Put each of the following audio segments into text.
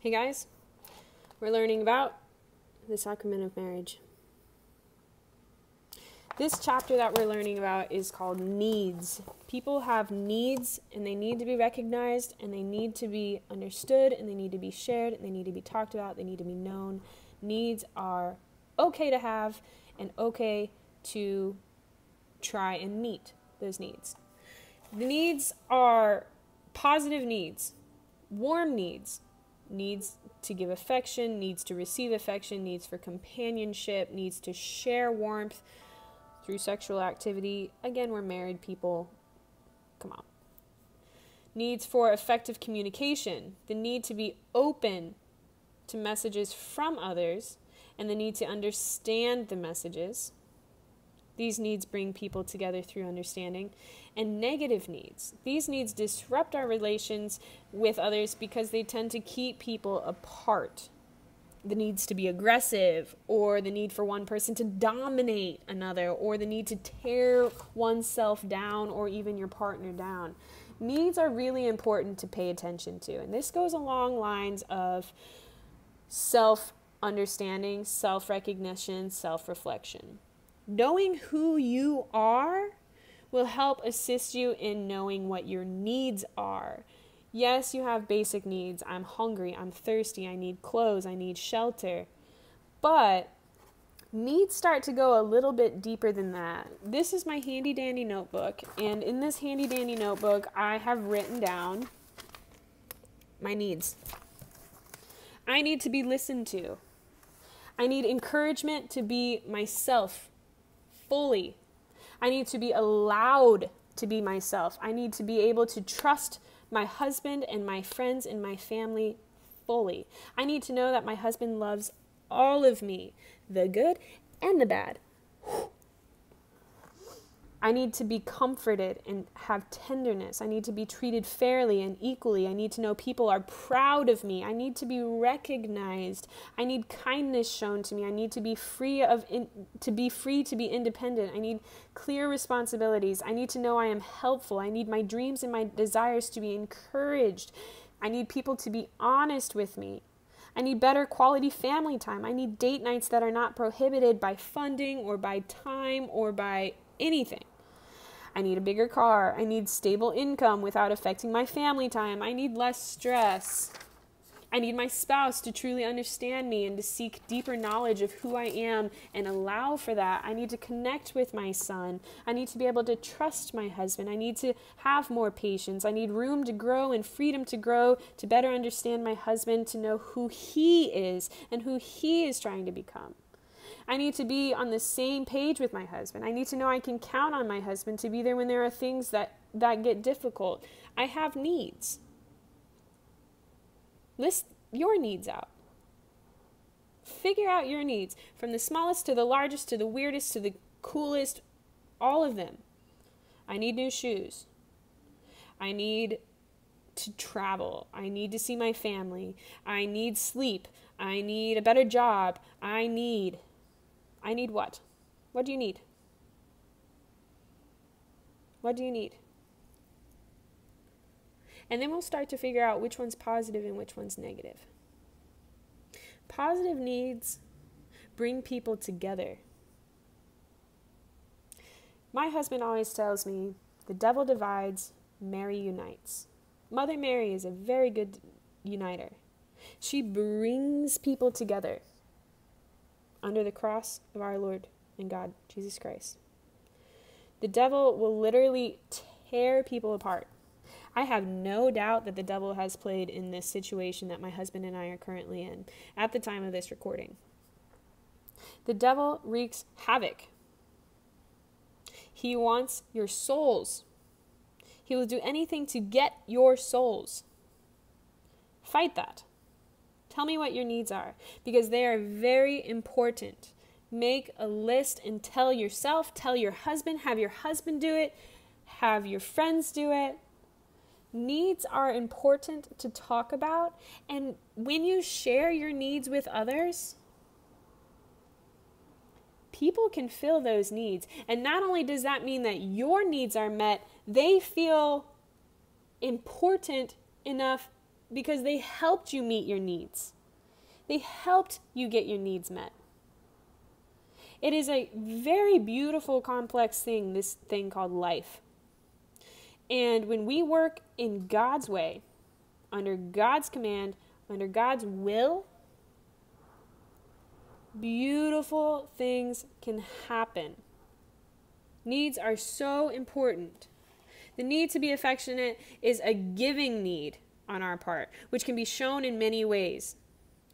Hey guys, we're learning about the sacrament of marriage. This chapter that we're learning about is called needs. People have needs and they need to be recognized and they need to be understood and they need to be shared and they need to be talked about, they need to be known. Needs are okay to have and okay to try and meet those needs. The needs are positive needs, warm needs. Needs to give affection, needs to receive affection, needs for companionship, needs to share warmth through sexual activity. Again, we're married people. Come on. Needs for effective communication, the need to be open to messages from others, and the need to understand the messages. These needs bring people together through understanding. And negative needs. These needs disrupt our relations with others because they tend to keep people apart. The needs to be aggressive, or the need for one person to dominate another, or the need to tear oneself down, or even your partner down. Needs are really important to pay attention to. And this goes along lines of self-understanding, self-recognition, self-reflection. Knowing who you are will help assist you in knowing what your needs are. Yes, you have basic needs. I'm hungry, I'm thirsty, I need clothes, I need shelter. But needs start to go a little bit deeper than that. This is my handy dandy notebook, and in this handy dandy notebook, I have written down my needs. I need to be listened to. I need encouragement to be myself fully. I need to be allowed to be myself. I need to be able to trust my husband and my friends and my family fully. I need to know that my husband loves all of me, the good and the bad. I need to be comforted and have tenderness. I need to be treated fairly and equally. I need to know people are proud of me. I need to be recognized. I need kindness shown to me. I need to be free to be independent. I need clear responsibilities. I need to know I am helpful. I need my dreams and my desires to be encouraged. I need people to be honest with me. I need better quality family time. I need date nights that are not prohibited by funding or by time or by anything. I need a bigger car. I need stable income without affecting my family time. I need less stress. I need my spouse to truly understand me and to seek deeper knowledge of who I am and allow for that. I need to connect with my son. I need to be able to trust my husband. I need to have more patience. I need room to grow and freedom to grow, to better understand my husband, to know who he is and who he is trying to become. I need to be on the same page with my husband. I need to know I can count on my husband to be there when there are things that get difficult. I have needs. List your needs out. Figure out your needs, from the smallest to the largest to the weirdest to the coolest, all of them. I need new shoes. I need to travel. I need to see my family. I need sleep. I need a better job. I need what? What do you need? What do you need? And then we'll start to figure out which one's positive and which one's negative. Positive needs bring people together. My husband always tells me, the devil divides, Mary unites. Mother Mary is a very good uniter. She brings people together under the cross of our Lord and God, Jesus Christ. The devil will literally tear people apart. I have no doubt that the devil has played in this situation that my husband and I are currently in at the time of this recording. The devil wreaks havoc. He wants your souls. He will do anything to get your souls. Fight that. Tell me what your needs are, because they are very important. Make a list and tell yourself, tell your husband, have your husband do it, have your friends do it. Needs are important to talk about, and when you share your needs with others, people can fill those needs. And not only does that mean that your needs are met, they feel important enough because they helped you meet your needs. They helped you get your needs met. It is a very beautiful, complex thing, this thing called life. And when we work in God's way, under God's command, under God's will, beautiful things can happen. Needs are so important. The need to be affectionate is a giving need on our part, which can be shown in many ways.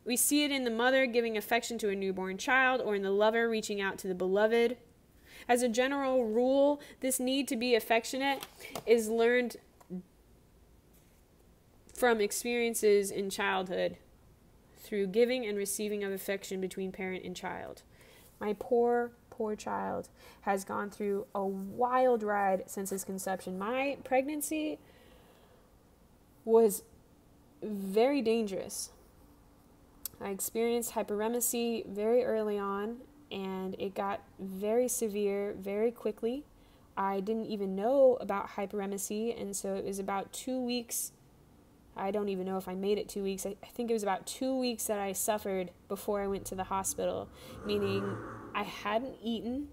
We see it in the mother giving affection to a newborn child, or in the lover reaching out to the beloved. As a general rule, this need to be affectionate is learned from experiences in childhood through giving and receiving of affection between parent and child. My poor child has gone through a wild ride since his conception. My pregnancy was very dangerous. I experienced hyperemesis very early on, and it got very severe very quickly. I didn't even know about hyperemesis, and so it was about 2 weeks. I don't even know if I made it 2 weeks. I think it was about 2 weeks that I suffered before I went to the hospital, meaning I hadn't eaten,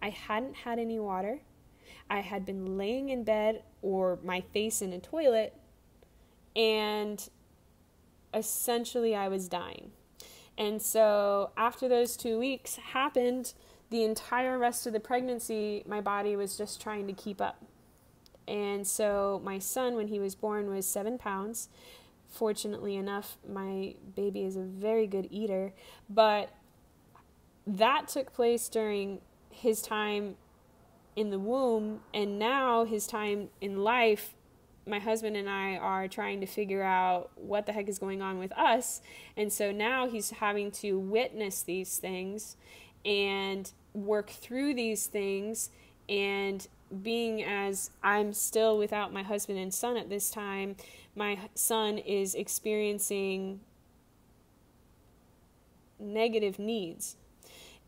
I hadn't had any water, I had been laying in bed or my face in a toilet, and essentially I was dying. And so after those 2 weeks happened, the entire rest of the pregnancy, my body was just trying to keep up. And so my son, when he was born, was 7 pounds. Fortunately enough, my baby is a very good eater, but that took place during his time in the womb, and now his time in life, my husband and I are trying to figure out what the heck is going on with us. And so now he's having to witness these things and work through these things. And being as I'm still without my husband and son at this time, my son is experiencing negative needs.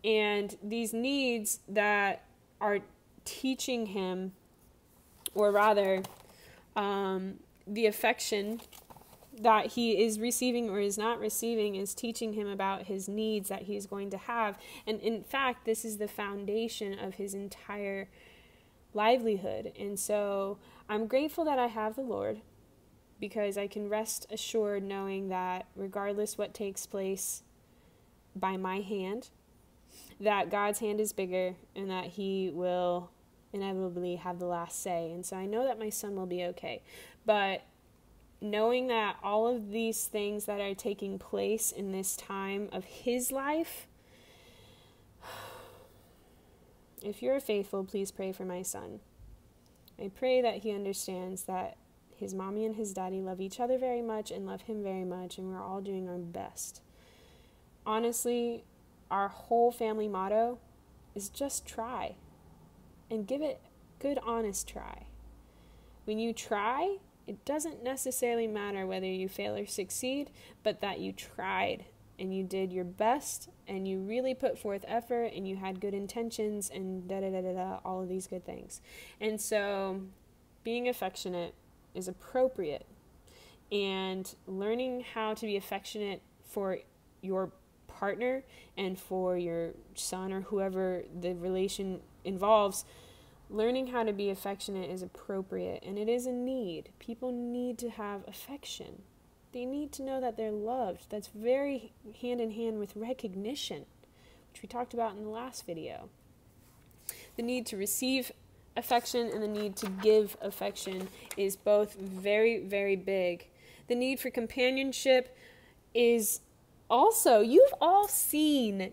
And these needs that are teaching him, or rather, the affection that he is receiving or is not receiving is teaching him about his needs that he's going to have. And in fact, this is the foundation of his entire livelihood. And so I'm grateful that I have the Lord, because I can rest assured knowing that regardless what takes place by my hand, that God's hand is bigger and that he will inevitably have the last say. And so I know that my son will be okay. But knowing that all of these things that are taking place in this time of his life, if you're faithful, please pray for my son. I pray that he understands that his mommy and his daddy love each other very much and love him very much, and we're all doing our best. Honestly, our whole family motto is just try. And give it a good, honest try. When you try, it doesn't necessarily matter whether you fail or succeed, but that you tried and you did your best and you really put forth effort and you had good intentions and all of these good things. And so being affectionate is appropriate, and learning how to be affectionate for your partner and for your son or whoever the relation involves, learning how to be affectionate is appropriate, and it is a need. People need to have affection. They need to know that they're loved. That's very hand in hand with recognition, which we talked about in the last video. The need to receive affection and the need to give affection is both very, very big. The need for companionship is also, you have all seen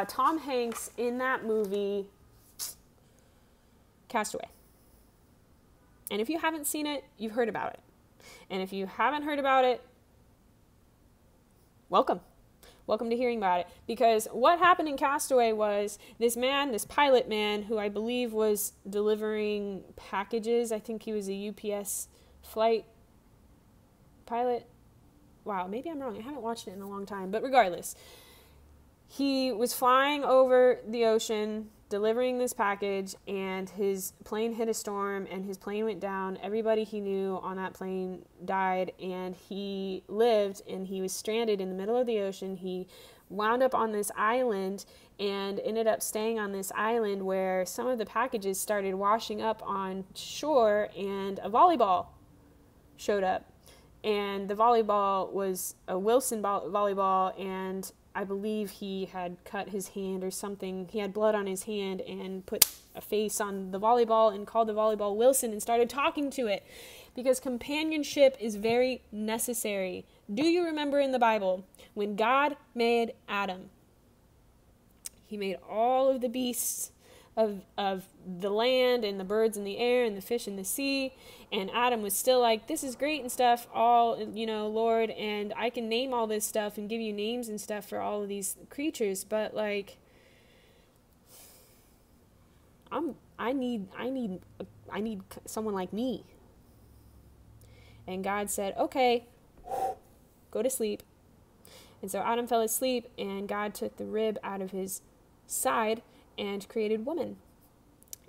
Tom Hanks in that movie, Castaway. And if you haven't seen it, you've heard about it. And if you haven't heard about it, welcome. Welcome to hearing about it. Because what happened in Castaway was this pilot man, who I believe was delivering packages. I think he was a UPS flight pilot. Wow, maybe I'm wrong. I haven't watched it in a long time. But regardless, he was flying over the ocean, delivering this package, and his plane hit a storm, and his plane went down. Everybody he knew on that plane died, and he lived, and he was stranded in the middle of the ocean. He wound up on this island and ended up staying on this island where some of the packages started washing up on shore, and a volleyball showed up. And the volleyball was a Wilson volleyball, and I believe he had cut his hand or something. He had blood on his hand and put a face on the volleyball and called the volleyball Wilson and started talking to it, because companionship is very necessary. Do you remember in the Bible when God made Adam? He made all of the beasts of the land and the birds in the air and the fish in the sea, and Adam was still like, this is great and stuff, all, Lord, and I can name all this stuff and give you names and stuff for all of these creatures, but like, I need someone like me. And God said, okay, go to sleep. And so Adam fell asleep, and God took the rib out of his side and created woman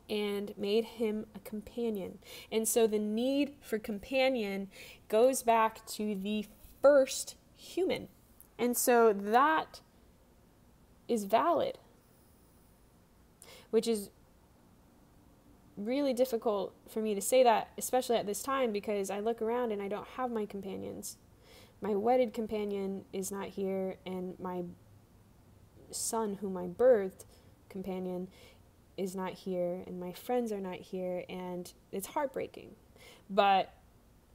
and made him a companion. And so the need for companion goes back to the first human. And so that is valid, which is really difficult for me to say that, especially at this time, because I look around and I don't have my companions. My wedded companion is not here, and my son, whom I birthed, companion, is not here, and my friends are not here, and it's heartbreaking. But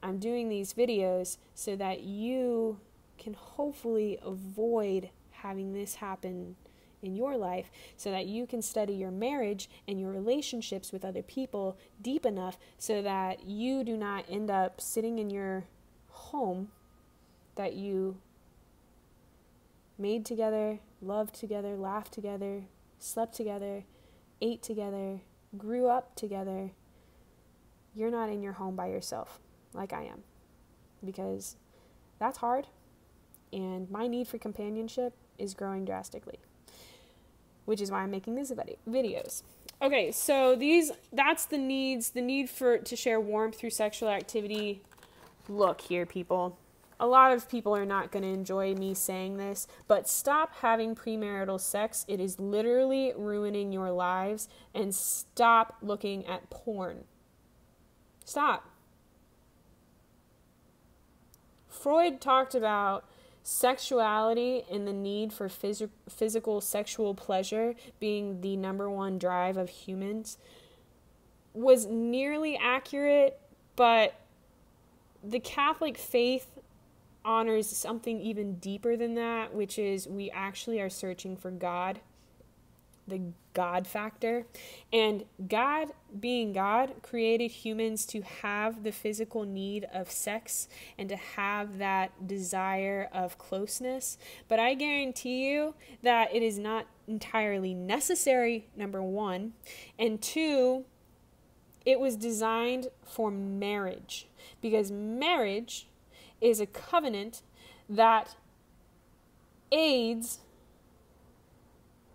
I'm doing these videos so that you can hopefully avoid having this happen in your life, so that you can study your marriage and your relationships with other people deep enough so that you do not end up sitting in your home that you made together, loved together, laughed together, slept together, ate together, grew up together. You're not in your home by yourself like I am, because that's hard, and my need for companionship is growing drastically, which is why I'm making these videos. Okay, so that's the needs, the need to share warmth through sexual activity. Look here, people. A lot of people are not going to enjoy me saying this, but stop having premarital sex. It is literally ruining your lives, and stop looking at porn. Stop. Freud talked about sexuality and the need for physical sexual pleasure being the number one drive of humans. Was nearly accurate, but the Catholic faith honors something even deeper than that, which is we actually are searching for God, the God factor. And God, being God, created humans to have the physical need of sex and to have that desire of closeness. But I guarantee you that it is not entirely necessary, number one. And two, it was designed for marriage, because marriage is a covenant that aids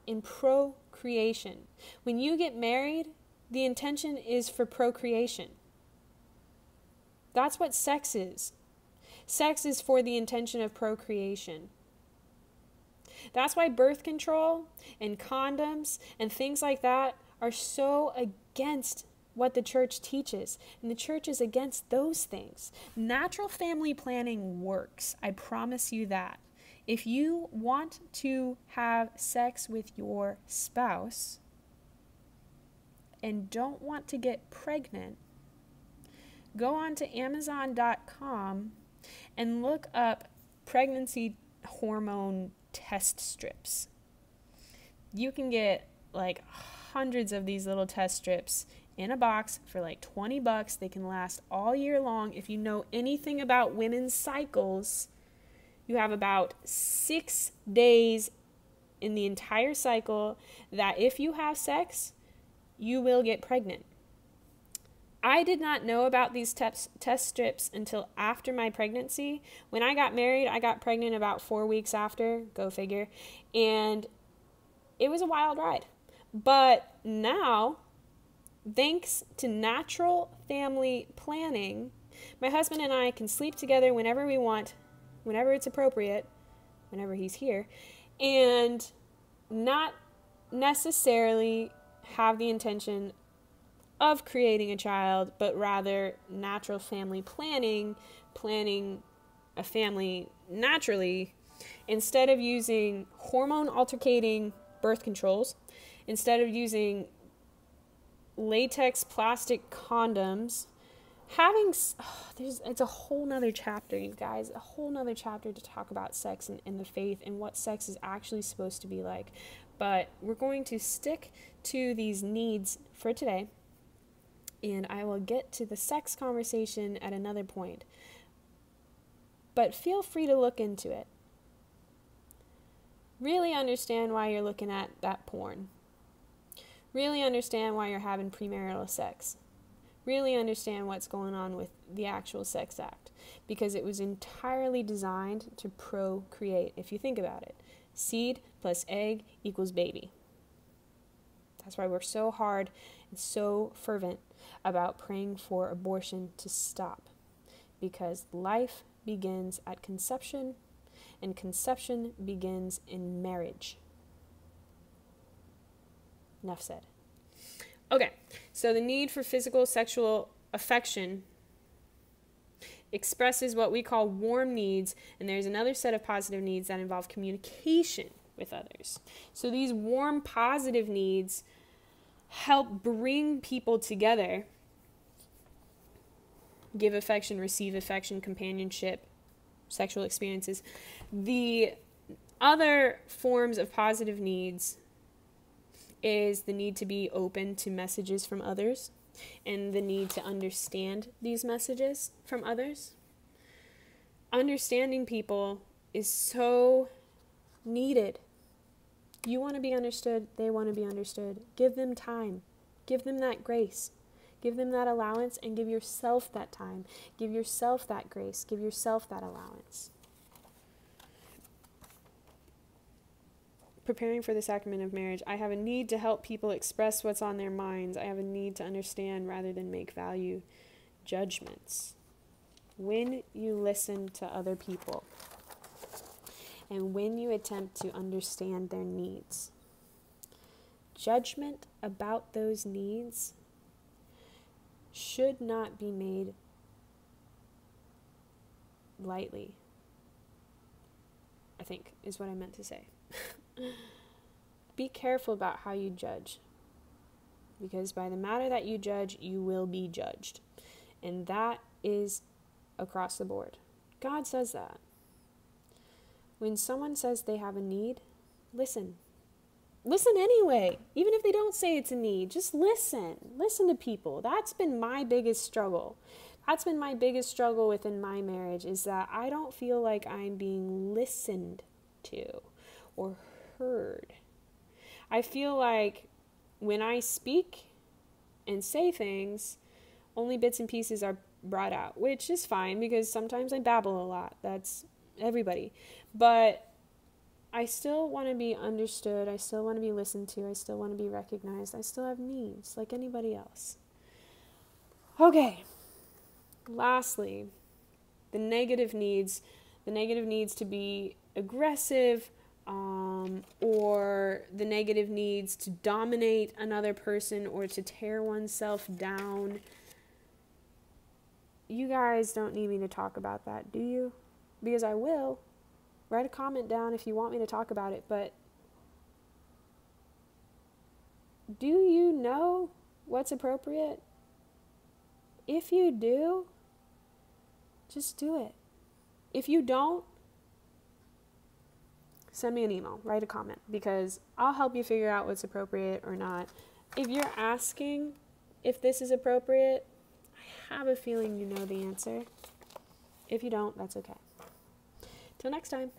in procreation. When you get married, the intention is for procreation. That's what sex is. Sex is for the intention of procreation. That's why birth control and condoms and things like that are so against what the church teaches. And the church is against those things. Natural family planning works. I promise you that. If you want to have sex with your spouse and don't want to get pregnant, go on to Amazon.com and look up pregnancy hormone test strips. You can get like hundreds of these little test strips in a box for like $20. They can last all year long. If you know anything about women's cycles, you have about 6 days in the entire cycle that if you have sex, you will get pregnant. I did not know about these test strips until after my pregnancy. When I got married, I got pregnant about 4 weeks after, go figure, and it was a wild ride. But now, thanks to natural family planning, my husband and I can sleep together whenever we want, whenever it's appropriate, whenever he's here, and not necessarily have the intention of creating a child, but rather natural family planning a family naturally, instead of using hormone altercating birth controls, instead of using latex plastic condoms, it's a whole nother chapter, you guys, a whole nother chapter to talk about sex and the faith and what sex is actually supposed to be like. But we're going to stick to these needs for today, and I will get to the sex conversation at another point. But feel free to look into it. Really understand why you're looking at that porn. Really understand why you're having premarital sex. Really understand what's going on with the actual sex act, because it was entirely designed to procreate. If you think about it, seed plus egg equals baby. That's why we're so hard and so fervent about praying for abortion to stop, because life begins at conception, and conception begins in marriage. Enough said. Okay, so the need for physical sexual affection expresses what we call warm needs, and there's another set of positive needs that involve communication with others. So these warm positive needs help bring people together. Give affection, receive affection, companionship, sexual experiences. The other forms of positive needs is the need to be open to messages from others and the need to understand these messages from others. Understanding people is so needed. You want to be understood, they want to be understood. Give them time. Give them that grace. Give them that allowance, and give yourself that time. Give yourself that grace. Give yourself that allowance. Preparing for the sacrament of marriage, I have a need to help people express what's on their minds. I have a need to understand rather than make value judgments. When you listen to other people and when you attempt to understand their needs, judgment about those needs should not be made lightly, I think is what I meant to say. Be careful about how you judge, because by the matter that you judge, you will be judged. And that is across the board. God says that. When someone says they have a need, listen. Listen anyway. Even if they don't say it's a need, just listen. Listen to people. That's been my biggest struggle. That's been my biggest struggle within my marriage, is that I don't feel like I'm being listened to or heard. I feel like when I speak and say things, only bits and pieces are brought out, which is fine because sometimes I babble a lot. That's everybody. But I still want to be understood. I still want to be listened to. I still want to be recognized. I still have needs like anybody else. Okay. Lastly, the negative needs to be aggressive, or the negative needs to dominate another person or to tear oneself down. You guys don't need me to talk about that, do you? Because I will. Write a comment down if you want me to talk about it, but do you know what's appropriate? If you do, just do it. If you don't, send me an email, write a comment, because I'll help you figure out what's appropriate or not. If you're asking if this is appropriate, I have a feeling you know the answer. If you don't, that's okay. Till next time.